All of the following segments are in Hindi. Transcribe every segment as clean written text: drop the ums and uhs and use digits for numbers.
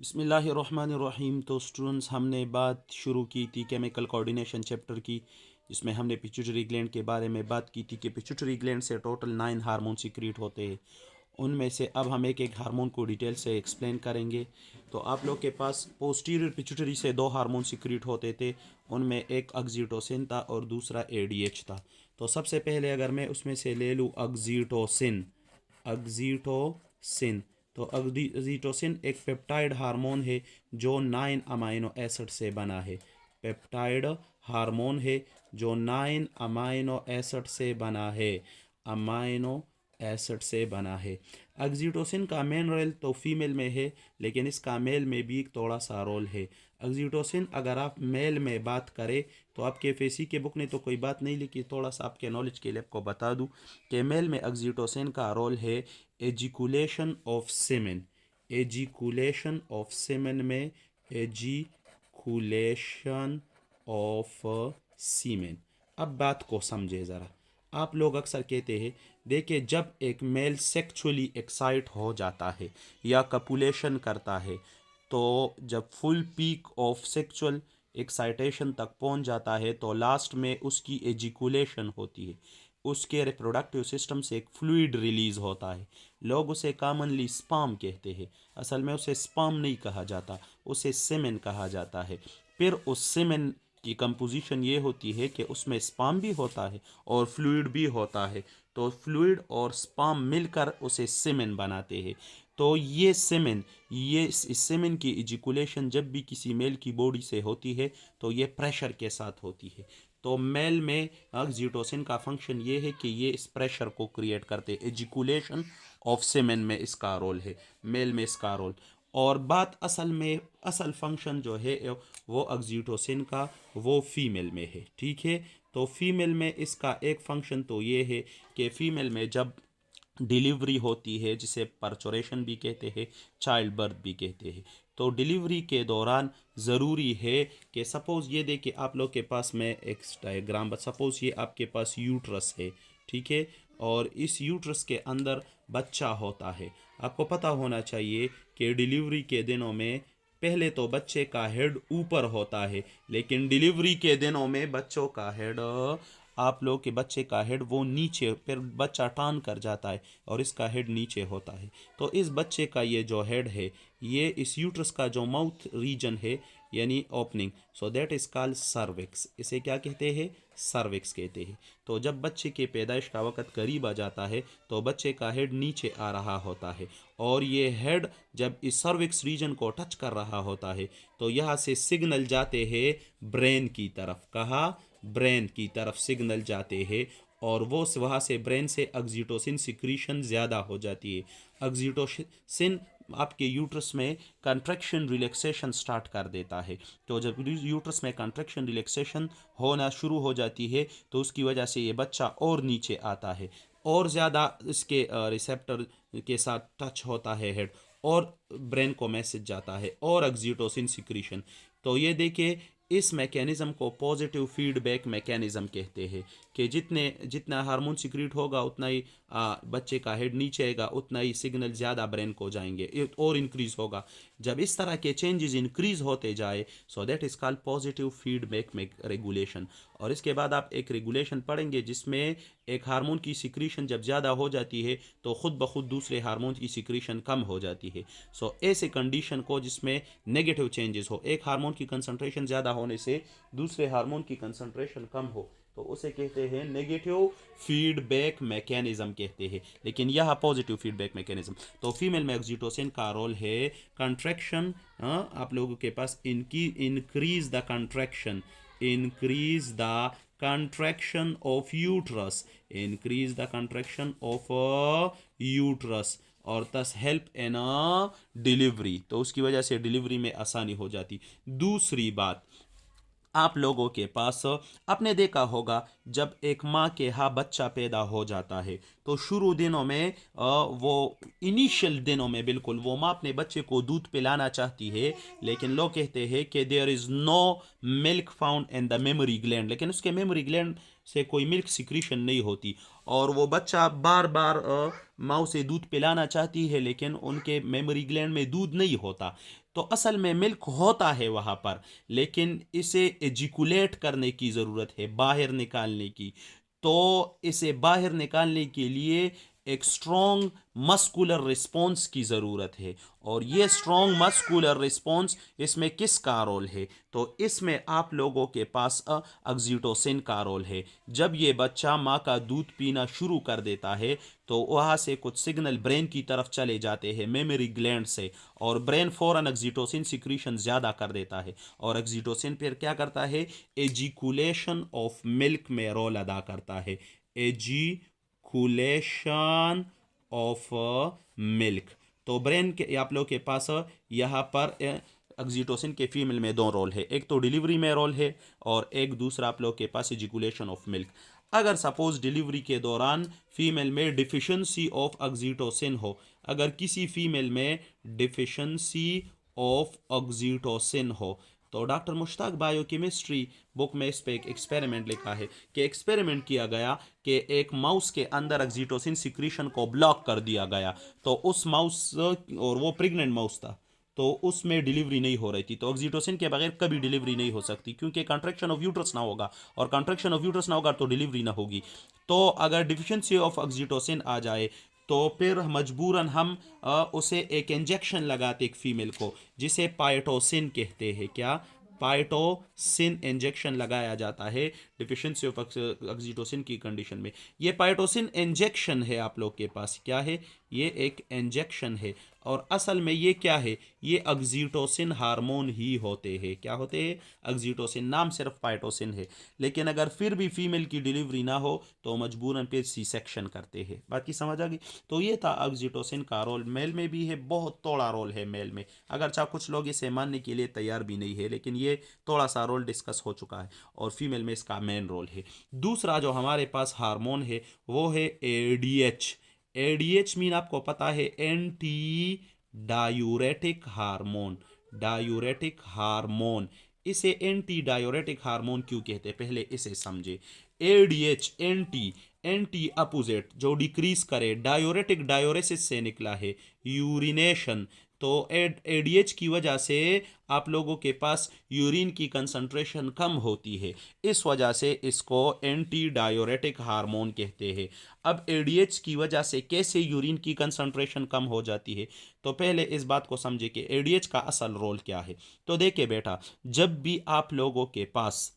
बिस्मिल्लाहिर्रहमानिर्रहीम। तो स्टूडेंट्स, हमने बात शुरू की थी केमिकल कोऑर्डिनेशन चैप्टर की, जिसमें हमने पिट्यूटरी ग्लैंड के बारे में बात की थी कि पिट्यूटरी ग्लैंड से टोटल 9 हार्मोन सीक्रेट होते हैं। उनमें से अब हम एक एक हार्मोन को डिटेल से एक्सप्लेन करेंगे। तो आप लोग के पास पोस्टीरियर पिट्यूटरी से 2 हार्मोन सीक्रेट होते थे। उनमें एक ऑक्सीटोसिन था और दूसरा एडीएच था। तो सबसे पहले अगर मैं उसमें से ले लूँ ऑक्सीटोसिन, ऑक्सीटोसिन तो ऑक्सीटोसिन एक पेप्टाइड हार्मोन है जो 9 अमाइनो एसिड से बना है। पेप्टाइड हार्मोन है जो 9 अमाइनो एसिड से बना है। अमाइनो एसिड से बना है। ऑक्सीटोसिन का मेन रोल तो फीमेल में है, लेकिन इसका मेल में भी थोड़ा सा रोल है। ऑक्सीटोसिन अगर आप मेल में बात करें तो आपके फेसी के बुक ने तो कोई बात नहीं लिखी, थोड़ा सा आपके नॉलेज के लिए आपको बता दूं कि मेल में ऑक्सीटोसिन का रोल है एजिकुलेशन ऑफ सेमेन। एजिकुलेशन ऑफ सेमेन में एजिकुलेशन ऑफ सीमेन। अब बात को समझे ज़रा। आप लोग अक्सर कहते हैं, देखिए, जब एक मेल सेक्सुअली एक्साइट हो जाता है या कपुलेशन करता है, तो जब full peak of sexual excitation तक पहुंच जाता है तो लास्ट में उसकी एजिकुलेशन होती है। उसके रिप्रोडक्टिव सिस्टम से एक फ्लूइड रिलीज होता है। लोग उसे कॉमनली स्पर्म कहते हैं। असल में उसे स्पर्म नहीं कहा जाता, उसे सेमेन कहा जाता है। फिर उस सेमेन की कंपोजिशन ये होती है कि उसमें स्पर्म भी होता है और फ्लूइड भी होता है। तो फ्लूइड और स्पर्म मिलकर उसे सेमेन बनाते हैं। तो इस सेमेन की इजिकुलेशन जब भी किसी मेल की बॉडी से होती है तो ये प्रेशर के साथ होती है। तो मेल में ऑक्सीटोसिन का फंक्शन ये है कि ये इस प्रेशर को क्रिएट करते हैं। एजिकुलेशन ऑफ सेमेन में इसका रोल है, मेल में इसका रोल। और बात असल फंक्शन जो है वो ऑक्सीटोसिन का वो फीमेल में है। ठीक है। तो फीमेल में इसका एक फंक्शन तो ये है कि फीमेल में जब डिलीवरी होती है, जिसे परचोरेशन भी कहते हैं, चाइल्ड बर्थ भी कहते हैं, तो डिलीवरी के दौरान ज़रूरी है कि सपोज़ ये देखिए, आप लोग के पास मैं एक डायग्राम, सपोज़ ये आपके पास यूट्रस है। ठीक है। और इस यूट्रस के अंदर बच्चा होता है। आपको पता होना चाहिए कि डिलीवरी के दिनों में पहले तो बच्चे का हेड ऊपर होता है, लेकिन डिलीवरी के दिनों में बच्चों का हेड, आप लोग के बच्चे का हेड वो नीचे, फिर बच्चा टान कर जाता है और इसका हेड नीचे होता है। तो इस बच्चे का ये जो हेड है, ये इस यूट्रस का जो माउथ रीजन है, यानी opening, so that is called cervix. इसे क्या कहते हैं? सर्विक्स कहते हैं। तो जब बच्चे के पैदाइश का वक़्त करीब आ जाता है तो बच्चे का हेड नीचे आ रहा होता है, और ये हेड जब इस सर्विक्स रीजन को टच कर रहा होता है तो यहाँ से सिग्नल जाते हैं ब्रेन की तरफ। कहा? ब्रेन की तरफ सिग्नल जाते हैं, और वो वहाँ से ब्रेन से ऑक्सीटोसिन सिक्रीशन ज़्यादा हो जाती है। ऑक्सीटोसिन आपके यूट्रस में कंट्रैक्शन रिलैक्सेशन स्टार्ट कर देता है। तो जब यूट्रस में कंट्रैक्शन रिलैक्सेशन होना शुरू हो जाती है तो उसकी वजह से ये बच्चा और नीचे आता है, और ज़्यादा इसके रिसेप्टर के साथ टच होता है हेड, और ब्रेन को मैसेज जाता है, और ऑक्सीटोसिन सिक्रीशन। तो ये देखिए, इस मैकेनिज़्म को पॉजिटिव फीडबैक मैकेनिज़्म कहते हैं कि जितना हार्मोन सिक्रीट होगा उतना ही बच्चे का हेड नीचे आएगा, उतना ही सिग्नल ज़्यादा ब्रेन को जाएंगे और इंक्रीज़ होगा। जब इस तरह के चेंजेस इंक्रीज़ होते जाए, so that is called positive feedback regulation. और इसके बाद आप एक रेगुलेशन पढ़ेंगे जिसमें एक हार्मोन की सिक्रीशन जब ज़्यादा हो जाती है तो ख़ुद ब खुद दूसरे हार्मोन की सिक्रीशन कम हो जाती है। सो ऐसे कंडीशन को जिसमें नेगेटिव चेंजेस हो, एक हार्मोन की कंसंट्रेशन ज़्यादा होने से दूसरे हार्मोन की कंसंट्रेशन कम हो, तो उसे कहते हैं नेगेटिव फीडबैक मैकेनिज्म कहते हैं। लेकिन यह पॉजिटिव फीडबैक मैकेनिज्म। तो फीमेल में ऑक्सीटोसिन का रोल है कंट्रैक्शन। आप लोगों के पास इनकी increase the contraction, increase the contraction of uterus, increase the contraction of uterus, और thus help in डिलीवरी। तो उसकी वजह से डिलीवरी में आसानी हो जाती। दूसरी बात, आप लोगों के पास आपने देखा होगा जब एक माँ के यहाँ बच्चा पैदा हो जाता है तो शुरू दिनों में वो इनिशियल दिनों में बिल्कुल वो माँ अपने बच्चे को दूध पिलाना चाहती है, लेकिन लोग कहते हैं कि there is no milk found in the memory gland, लेकिन उसके मेमोरी ग्लैंड से कोई मिल्क सिक्रीशन नहीं होती, और वो बच्चा बार बार माँ से दूध पिलाना चाहती है लेकिन उनके मेमोरी ग्लैंड में दूध नहीं होता। तो असल में मिल्क होता है वहाँ पर, लेकिन इसे एजिकुलेट करने की ज़रूरत है, बाहर निकालने की। तो इसे बाहर निकालने के लिए एक स्ट्रॉन्ग मस्कुलर रिस्पॉन्स की ज़रूरत है। और ये स्ट्रॉन्ग मस्कुलर रिस्पॉन्स, इसमें किसका रोल है? तो इसमें आप लोगों के पास ऑक्सीटोसिन का रोल है। जब ये बच्चा माँ का दूध पीना शुरू कर देता है तो वहाँ से कुछ सिग्नल ब्रेन की तरफ चले जाते हैं मेमोरी ग्लैंड से, और ब्रेन फौरन ऑक्सीटोसिन सिक्रीशन ज़्यादा कर देता है। और ऑक्सीटोसिन फिर क्या करता है? एजिकुलेशन ऑफ मिल्क में रोल अदा करता है। एजिकुलेशन ऑफ मिल्क। तो ब्रेन के आप लोग के पास यहाँ पर ऑक्सीटोसिन के फीमेल में दो रोल है, एक तो डिलीवरी में रोल है और एक दूसरा आप लोग के पास एजिकुलेशन ऑफ मिल्क। अगर सपोज डिलीवरी के दौरान फीमेल में डिफिशेंसी ऑफ ऑक्सीटोसिन हो, अगर किसी फीमेल में डिफिशेंसी ऑफ ऑक्सीटोसिन हो, तो डॉक्टर मुश्ताक बायोकेमिस्ट्री बुक में इस पे एक एक्सपेरिमेंट लिखा है कि एक्सपेरिमेंट किया गया कि एक माउस के अंदर ऑक्सीटोसिन सिक्रीशन को ब्लॉक कर दिया गया। तो उस माउस, और वो प्रेग्नेंट माउस था, तो उसमें डिलीवरी नहीं हो रही थी। तो ऑक्सीटोसिन के बगैर कभी डिलीवरी नहीं हो सकती, क्योंकि कंट्रैक्शन ऑफ यूट्रस ना होगा, और कंट्रैक्शन ऑफ यूट्रस ना होगा तो डिलीवरी ना होगी। तो अगर डिफिशिएंसी ऑफ ऑक्सीटोसिन आ जाए तो फिर मजबूरन हम उसे एक इंजेक्शन लगाते एक फीमेल को, जिसे पायटोसिन कहते हैं। क्या? पायटोसिन इंजेक्शन लगाया जाता है डिफिशिएंसी ऑफ ऑक्सीटोसिन की कंडीशन में। ये पायटोसिन इंजेक्शन है आप लोग के पास, क्या है? ये एक इंजेक्शन है। और असल में ये क्या है? ये ऑक्सीटोसिन हार्मोन ही होते हैं। क्या होते हैं? ऑक्सीटोसिन। नाम सिर्फ पायटोसिन है। लेकिन अगर फिर भी फीमेल की डिलीवरी ना हो तो मजबूरन पे सी सेक्शन करते हैं। बात की समझ आ गई? तो ये था ऑक्सीटोसिन का रोल। मेल में भी है, बहुत थोड़ा रोल है मेल में, अगर चाहे कुछ लोग इसे मानने के लिए तैयार भी नहीं है, लेकिन ये थोड़ा सा रोल डिस्कस हो चुका है, और फीमेल में इसका मेन रोल है। दूसरा जो हमारे पास हार्मोन है वो है एडीएच। एडीएच मीन आपको पता है, anti diuretic hormone. Diuretic hormone. इसे एंटी डायूरेटिक हार्मोन क्यों कहते हैं, पहले इसे समझे। एडीएच एंटी, एंटी अपोजिट, जो डिक्रीज करे। डायोरेटिक डायोरेसिस से निकला है, यूरिनेशन। तो एडीएच की वजह से आप लोगों के पास यूरिन की कंसंट्रेशन कम होती है, इस वजह से इसको एंटी डायोरेटिक हार्मोन कहते हैं। अब एडीएच की वजह से कैसे यूरिन की कंसंट्रेशन कम हो जाती है, तो पहले इस बात को समझे कि एडीएच का असल रोल क्या है। तो देखिए बेटा, जब भी आप लोगों के पास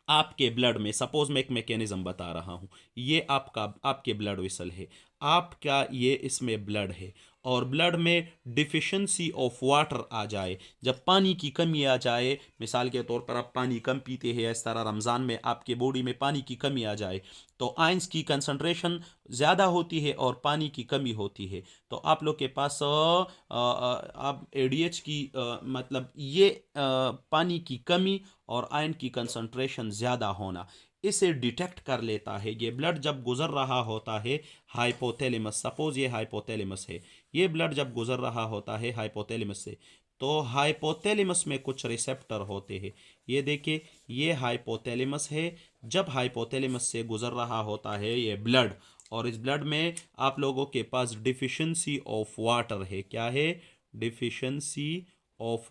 आपके ब्लड में, सपोज मैं एक मैकेनिज्म बता रहा हूं, ये आपका आपके ब्लड वेसल है, आपका ये इसमें ब्लड है, और ब्लड में डिफिशिएंसी ऑफ वाटर आ जाए, जब पानी की कमी आ जाए, मिसाल के तौर पर आप पानी कम पीते हैं, इस तरह रमज़ान में आपके बॉडी में पानी की कमी आ जाए, तो आयंस की कंसंट्रेशन ज़्यादा होती है और पानी की कमी होती है, तो आप लोग के पास आप एडीएच की मतलब ये पानी की कमी और आयन की कंसंट्रेशन ज़्यादा होना, इसे डिटेक्ट कर लेता है। ये ब्लड जब गुजर रहा होता है हाइपोथैलेमस, सपोज ये हाइपोथैलेमस है, ये ब्लड जब गुजर रहा होता है हाइपोथैलेमस से, तो हाइपोथैलेमस में कुछ रिसेप्टर होते हैं। ये देखिए, ये हाइपोथैलेमस है। जब हाइपोथैलेमस से गुजर रहा होता है ये ब्लड, और इस ब्लड में आप लोगों के पास डिफिशिएंसी ऑफ वाटर है। क्या है? Deficiency of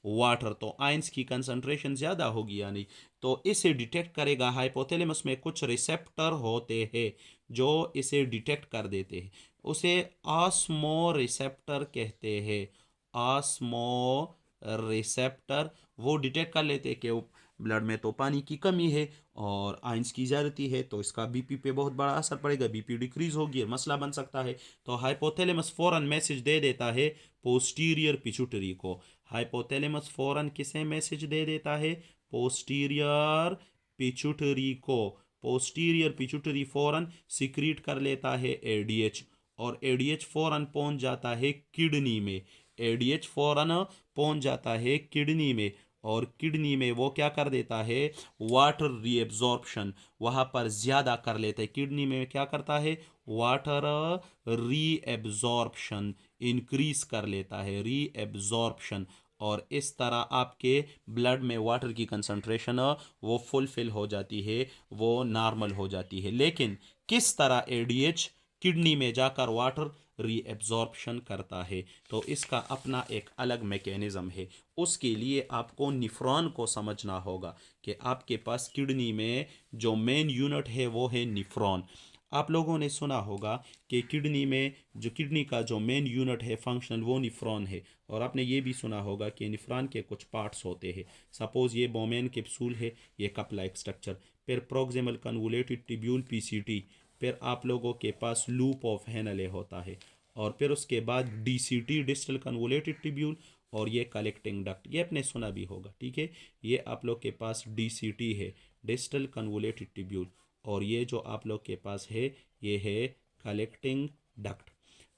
water. तो आयंस की कंसंट्रेशन ज़्यादा होगी यानी, तो इसे डिटेक्ट करेगा। हाइपोथैलेमस में कुछ रिसेप्टर होते हैं जो इसे डिटेक्ट कर देते हैं, उसे ऑस्मो रिसेप्टर कहते हैं। ऑस्मो रिसेप्टर वो डिटेक्ट कर लेते हैं कि ब्लड में तो पानी की कमी है और आयंस की ज़्यादती है, तो इसका बीपी पे बहुत बड़ा असर पड़ेगा, बीपी डिक्रीज होगी और मसला बन सकता है। तो हाइपोथैलेमस फौरन मैसेज दे देता है पोस्टीरियर पिट्यूटरी को। हाइपोथैलेमस फौरन किसे मैसेज दे देता है? पोस्टीरियर पिट्यूटरी को। पोस्टीरियर पिट्यूटरी फौरन सिक्रीट कर लेता है एडीएच, और एडीएच फौरन पहुंच जाता है किडनी में। एडीएच फौरन पहुंच जाता है किडनी में, और किडनी में वो क्या कर देता है? वाटर रीएब्जॉर्प्शन वहाँ पर ज़्यादा कर लेता है। किडनी में क्या करता है? वाटर रीएब्जॉर्प्शन इंक्रीज कर लेता है, रीएब्जॉर्प्शन। और इस तरह आपके ब्लड में वाटर की कंसंट्रेशन वो फुलफिल हो जाती है, वो नॉर्मल हो जाती है। लेकिन किस तरह एडीएच किडनी में जाकर वाटर रीएब्जॉर्प्शन करता है, तो इसका अपना एक अलग मैकेनिज़्म है। उसके लिए आपको निफ्रॉन को समझना होगा कि आपके पास किडनी में जो मेन यूनिट है वो है निफ्रॉन। आप लोगों ने सुना होगा कि किडनी में जो किडनी का जो मेन यूनिट है फंक्शनल, वो निफ्रॉन है। और आपने ये भी सुना होगा कि निफ्रॉन के कुछ पार्ट्स होते हैं। सपोज़ ये बोमेन कैप्सूल है, ये कप लाइक स्ट्रक्चर, फिर प्रोक्सिमल कन्वोलेटेड ट्यूब्यूल पीसीटी, फिर आप लोगों के पास लूप ऑफ हेनले होता है, और फिर उसके बाद डीसीटी डिस्टल कन्वोलेटेड ट्यूब्यूल, और ये कलेक्टिंग डक्ट, ये आपने सुना भी होगा, ठीक है। ये आप लोग के पास डीसीटी है, डिस्टल कन्वोलेटेड ट्यूब्यूल, और ये जो आप लोग के पास है ये है कलेक्टिंग डक्ट।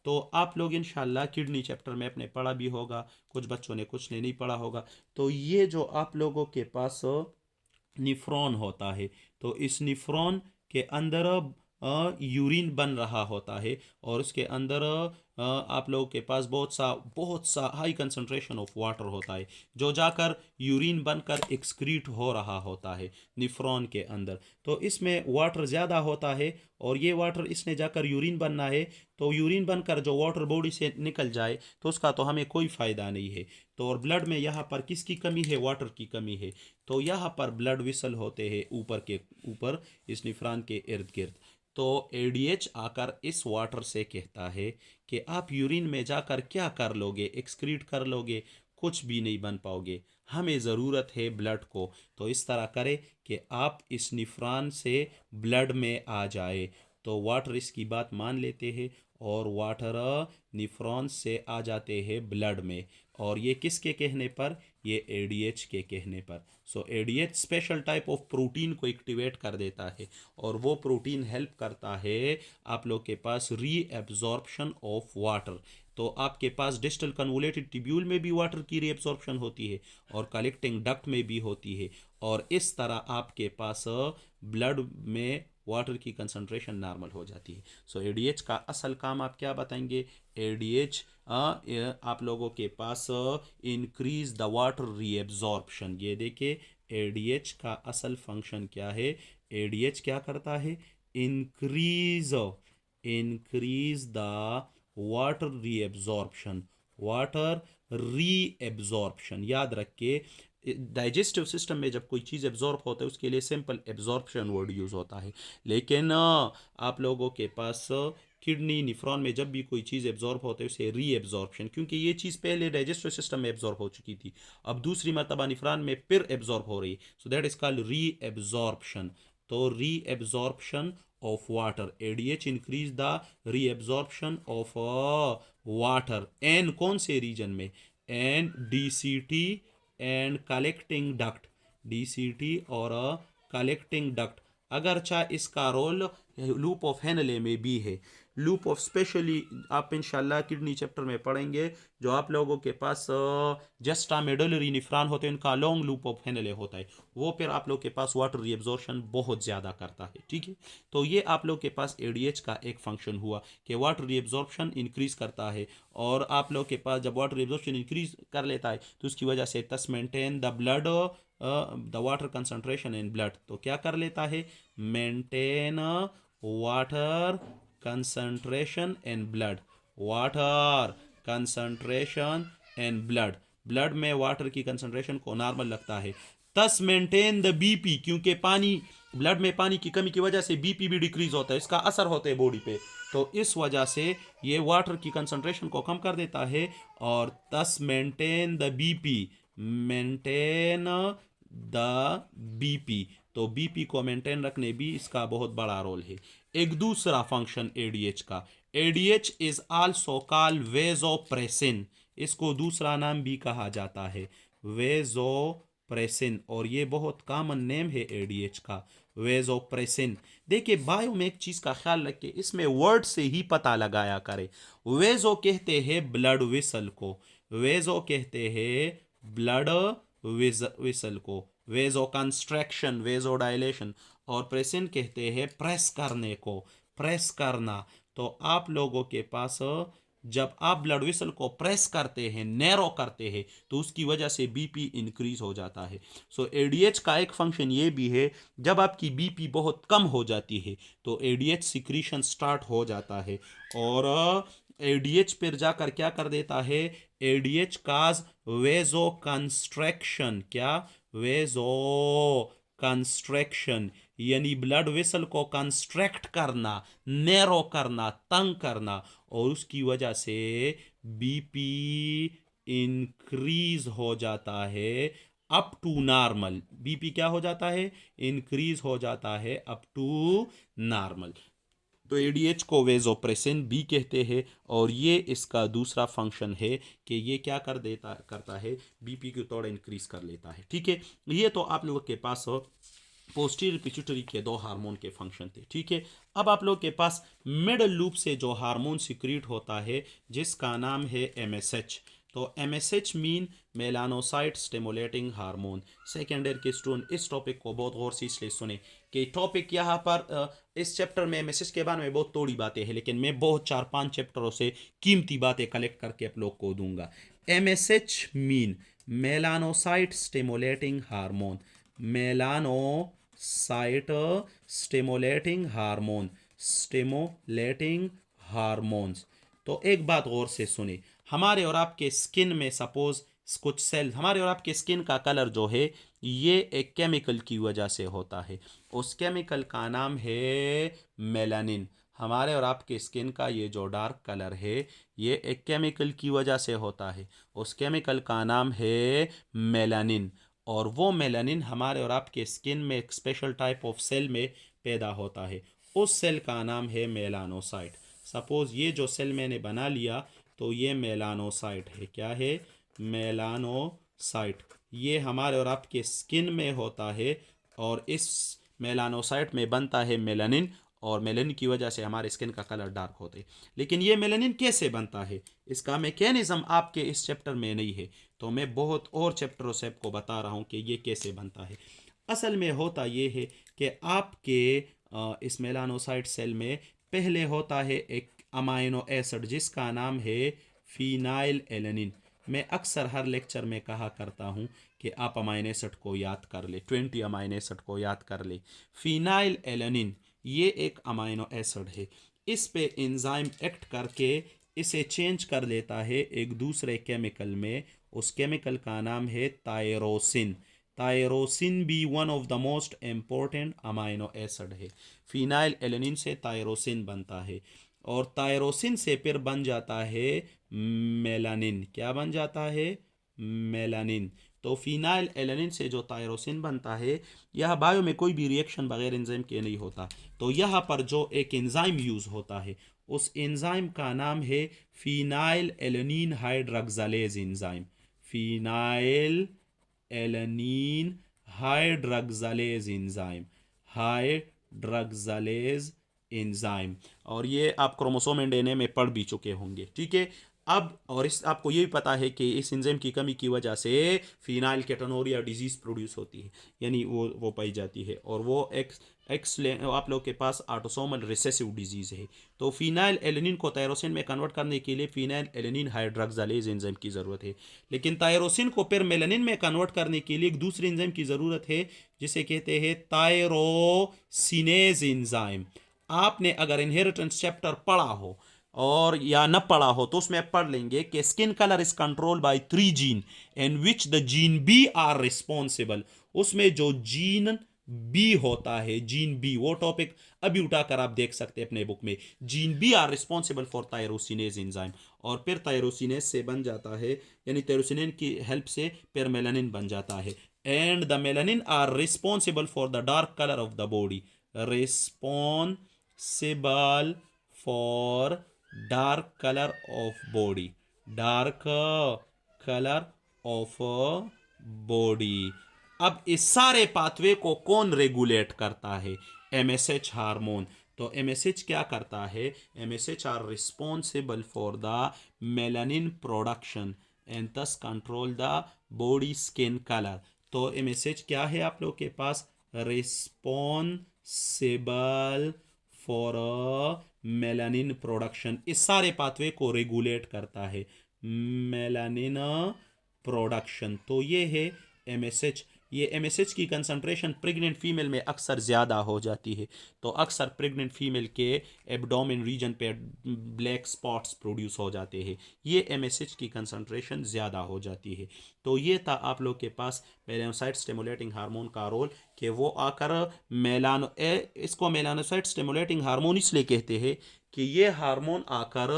तो आप लोग इंशाल्लाह किडनी चैप्टर में अपने पढ़ा भी होगा, कुछ बच्चों ने, कुछ ने नहीं पढ़ा होगा। तो ये जो आप लोगों के पास निफ्रॉन होता है, तो इस निफ्रॉन के अंदर यूरिन बन रहा होता है, और उसके अंदर आप लोगों के पास बहुत सा हाई कंसंट्रेशन ऑफ वाटर होता है, जो जाकर यूरिन बनकर एक्सक्रीट हो रहा होता है निफ्रॉन के अंदर। तो इसमें वाटर ज़्यादा होता है, और ये वाटर इसने जाकर यूरिन बनना है, तो यूरिन बनकर जो वाटर बॉडी से निकल जाए तो उसका तो हमें कोई फ़ायदा नहीं है। तो और ब्लड में यहाँ पर किसकी कमी है? वाटर की कमी है। तो यहाँ पर ब्लड विसल होते हैं ऊपर इस निफ्रॉन के इर्द गिर्द। तो एडीएच आकर इस वाटर से कहता है कि आप यूरिन में जाकर क्या कर लोगे? एक्सक्रीट कर लोगे, कुछ भी नहीं बन पाओगे। हमें ज़रूरत है ब्लड को, तो इस तरह करें कि आप इस निफ्रॉन से ब्लड में आ जाए। तो वाटर इसकी बात मान लेते हैं, और वाटर निफ्रॉन से आ जाते हैं ब्लड में। और ये किसके कहने पर? ये एडीएच के कहने पर। So ADH special type of protein को एक्टिवेट कर देता है, और वो प्रोटीन हेल्प करता है आप लोग के पास रीएब्जॉर्प्शन ऑफ वाटर। तो आपके पास डिस्टल कन्वोलेटेड ट्यूब्यूल में भी वाटर की रीएब्जॉर्प्शन होती है, और कलेक्टिंग डक्ट में भी होती है, और इस तरह आपके पास ब्लड में वाटर की कंसंट्रेशन नॉर्मल हो जाती है। सो एडीएच का असल काम आप क्या बताएंगे? एडीएच आप लोगों के पास इंक्रीज द वाटर रीएब्जॉर्प्शन। ये देखिए, एडीएच का असल फंक्शन क्या है? एडीएच क्या करता है? Increase increase the water reabsorption. Water reabsorption याद रखिए, डाइजेस्टिव सिस्टम में जब कोई चीज़ एब्जॉर्ब होता है उसके लिए सिंपल एब्जॉर्प्शन वर्ड यूज़ होता है। लेकिन आप लोगों के पास किडनी निफ्रॉन में जब भी कोई चीज़ एब्जॉर्ब होता है उसे री एब्जॉर्प्शन, क्योंकि ये चीज़ पहले डाइजेस्टिव सिस्टम में एब्जॉर्ब हो चुकी थी, अब दूसरी मरतबा निफ्रॉन में फिर एब्जॉर्ब हो रही, so that is called reabsorption. तो reabsorption of water, ADH increase the reabsorption of water. एन कौन से रीजन में? In DCT and collecting duct, DCT और कलेक्टिंग डक्ट। अगरचा इसका रोल लूप ऑफ हेनले में भी है। लूप ऑफ स्पेशली आप इंशाल्लाह किडनी चैप्टर में पढ़ेंगे, जो आप लोगों के पास जस्टा मेडुलरी निफ्रॉन होते हैं उनका लॉन्ग लूप ऑफ हेनले होता है, वो फिर आप लोग के पास वाटर रीअब्जॉर्प्शन बहुत ज़्यादा करता है, ठीक है। तो ये आप लोग के पास एडीएच का एक फंक्शन हुआ कि वाटर रीअब्जॉर्प्शन इंक्रीज करता है, और आप लोग के पास जब वाटर रीअब्जॉर्प्शन इंक्रीज कर लेता है तो उसकी वजह से तस maintain the blood the water concentration in blood. तो क्या कर लेता है? Maintain water concentration in blood, water concentration in blood, blood में वाटर की कंसंट्रेशन को नॉर्मल रखता है। तस मेंटेन द बीपी, क्योंकि पानी, ब्लड में पानी की कमी की वजह से बीपी भी डिक्रीज होता है, इसका असर होता है बॉडी पे। तो इस वजह से ये वाटर की कंसंट्रेशन को कम कर देता है, और तस maintain the BP, maintain the BP. तो बीपी को मेंटेन रखने भी इसका बहुत बड़ा रोल है। एक दूसरा फंक्शन एडीएच का, ADH is also called vasopressin, इसको दूसरा नाम भी कहा जाता है वेजोप्रेसिन, और ये बहुत कॉमन नेम है एडीएच का, वेजोप्रेसिन। देखिए बायो में एक चीज का ख्याल रखिए, इसमें वर्ड से ही पता लगाया करे। वेजो कहते हैं ब्लड विसल को, वेजो कहते हैं ब्लड विसल को, वेजो कंस्ट्रक्शन, वेजो डायलेशन, और प्रेसिन कहते हैं प्रेस करने को, प्रेस करना। तो आप लोगों के पास जब आप ब्लड वेसल को प्रेस करते हैं, नैरो करते हैं, तो उसकी वजह से बीपी इंक्रीज हो जाता है। सो एडीएच का एक फंक्शन ये भी है, जब आपकी बीपी बहुत कम हो जाती है तो एडीएच सिक्रीशन स्टार्ट हो जाता है, और एडीएच फिर जाकर क्या कर देता है, एडीएच काज वेजो कंस्ट्रक्शन, क्या, वेजो कंस्ट्रक्शन, यानी ब्लड वेसल को कंस्ट्रक्ट करना, नैरो करना, तंग करना, और उसकी वजह से बीपी इंक्रीज हो जाता है अप टू नॉर्मल। बीपी क्या हो जाता है, इंक्रीज हो जाता है अप टू नॉर्मल। तो एडीएच को वेजोप्रेसिन बी कहते हैं, और ये इसका दूसरा फंक्शन है कि ये क्या करता है, बीपी को थोड़ा इंक्रीज कर लेता है। ठीक है, ये तो आप लोगों के पास पोस्टीरियर पिट्यूटरी के दो हार्मोन के फंक्शन थे। ठीक है, अब आप लोग के पास मिडल लूप से जो हार्मोन सिक्रीट होता है जिसका नाम है एमएसएच। तो MSH mean melanocyte stimulating hormone. Second year के स्टूडेंट इस टॉपिक को बहुत गौर से इसलिए सुने कि टॉपिक यहाँ पर इस चैप्टर में एमएसएच के बारे में बहुत थोड़ी बातें हैं, लेकिन मैं बहुत 4-5 चैप्टरों से कीमती बातें कलेक्ट करके आप लोग को दूंगा। MSH mean melanocyte stimulating hormone, melanocyte stimulating hormone, stimulating hormones. तो एक बात गौर से सुने, हमारे और आपके स्किन में सपोज कुछ सेल, हमारे और आपके स्किन का कलर जो है ये एक केमिकल की वजह से होता है, उस केमिकल का नाम है मेलानिन। हमारे और आपके स्किन का ये जो डार्क कलर है ये एक केमिकल की वजह से होता है, उस केमिकल का नाम है मेलानिन। और वो मेलानिन हमारे और आपके स्किन में एक स्पेशल टाइप ऑफ सेल में पैदा होता है, उस सेल का नाम है मेलानोसाइट। सपोज ये जो सेल मैंने बना लिया तो ये मेलानोसाइट है, क्या है, मेलानोसाइट। ये हमारे और आपके स्किन में होता है, और इस मेलानोसाइट में बनता है मेलानिन, और मेलानिन की वजह से हमारे स्किन का कलर डार्क होता है। लेकिन ये मेलानिन कैसे बनता है, इसका मैकेनिज्म आपके इस चैप्टर में नहीं है, तो मैं बहुत और चैप्टरों से आपको बता रहा हूँ कि ये कैसे बनता है। असल में होता ये है कि आपके इस मेलानोसाइट सेल में पहले होता है एक अमाइनो एसिड जिसका नाम है फिनाइल एलेनिन। मैं अक्सर हर लेक्चर में कहा करता हूँ कि आप अमाइनो एसिड को याद कर ले, 20 अमाइनो एसिड को याद कर ले। फिनाइल एलेनिन ये एक अमाइनो एसिड है, इस पे एंजाइम एक्ट करके इसे चेंज कर देता है एक दूसरे केमिकल में, उस केमिकल का नाम है थायरोसिन। थायरोसिन भी one of the most important amino acid है। फिनाइल एलेनिन से थायरोसिन बनता है, और थायरोसिन से फिर बन जाता है मेलानिन। क्या बन जाता है, मेलानिन। तो फिनाइल एलेनिन से जो थायरोसिन बनता है, यह बायो में कोई भी रिएक्शन बगैर एंजाइम के नहीं होता। तो यहाँ पर जो एक एंजाइम यूज होता है उस एंजाइम का नाम है phenylalanine hydroxylase enzyme. Phenylalanine hydroxylase enzyme, hydroxylase enzyme. और ये आप क्रोमोसोम एंड डीएनए में पढ़ भी चुके होंगे। ठीक है, अब और इस आपको ये भी पता है कि इस एंजाइम की कमी की वजह से फिनाइल केटोनूरिया डिजीज प्रोड्यूस होती है, यानी वो पाई जाती है, और वो आप लोग के पास ऑटोसोमल रिसेसिव डिजीज है। तो फिनाइल एलेनिन को थायरोसिन में कन्वर्ट करने के लिए फिनाइल एलेनिन हाइड्रॉक्सिलेज एंजाइम की ज़रूरत है। लेकिन थायरोसिन को फिर मेलानिन में कन्वर्ट करने के लिए एक दूसरे एंजाइम की ज़रूरत है जिसे कहते हैं थायरोसिनेज एंजाइम। आपने अगर इनहेरिटेंस चैप्टर पढ़ा हो और या न पढ़ा हो तो उसमें पढ़ लेंगे कि skin colour is control by 3 gene and which the gene B are responsible. उसमें जो जीन बी होता है, जीन बी, वो टॉपिक अभी उठाकर आप देख सकते हैं अपने बुक में। Gene B are responsible for tyrosinase enzyme, और फिर थायरोसिनेज से बन जाता है, यानी थायरोसिनेज की हेल्प से फिर मेलानिन बन जाता है। And the melanin are responsible for the dark colour of the body, responsible for dark colour of body, dark colour of body. अब इस सारे पाथवे को कौन रेगुलेट करता है, एमएसएच हार्मोन। तो एमएसएच क्या करता है, MSH are responsible for the melanin production and thus control the body skin colour. तो एमएसएच क्या है आप लोग के पास, रिस्पॉन्सिबल फॉर मेलानिन प्रोडक्शन, इस सारे पाथवे को रेगुलेट करता है। मेलानिन प्रोडक्शन, तो ये है एमएसएच। ये एमएसएच की कंसंट्रेशन प्रेग्नेंट फीमेल में अक्सर ज़्यादा हो जाती है। तो अक्सर प्रेग्नेंट फीमेल के एब्डोमेन रीजन पे ब्लैक स्पॉट्स प्रोड्यूस हो जाते हैं, ये एमएसएच की कंसंट्रेशन ज़्यादा हो जाती है। तो ये था आप लोग के पास मेलानोसाइट स्टिमुलेटिंग हार्मोन का रोल, कि वो आकर इसको मेलानोसाइट स्टिमुलेटिंग हार्मोन इसलिए कहते हैं कि ये हार्मोन आकर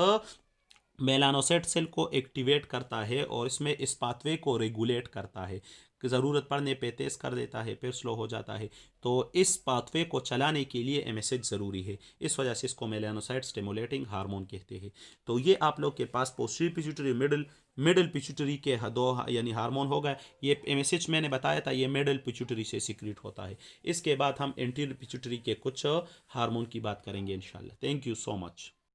मेलानोसाइट सेल को एक्टिवेट करता है और इसमें इस पाथवे को रेगुलेट करता है, कि ज़रूरत पड़ने पे तेज़ कर देता है, फिर स्लो हो जाता है। तो इस पाथवे को चलाने के लिए एमएसएच ज़रूरी है, इस वजह से इसको मेलानोसाइट स्टिमुलेटिंग हार्मोन कहते हैं। तो ये आप लोग के पास पोस्टीरियर पिट्यूटरी, मिडिल पिट्यूटरी के दो यानी हार्मोन हो गए। ये एमएसएच मैंने बताया था, ये मिडिल पिट्यूटरी से सीक्रेट होता है। इसके बाद हम एंटीरियर पिट्यूटरी के कुछ हार्मोन की बात करेंगे इंशाल्लाह। Thank you so much.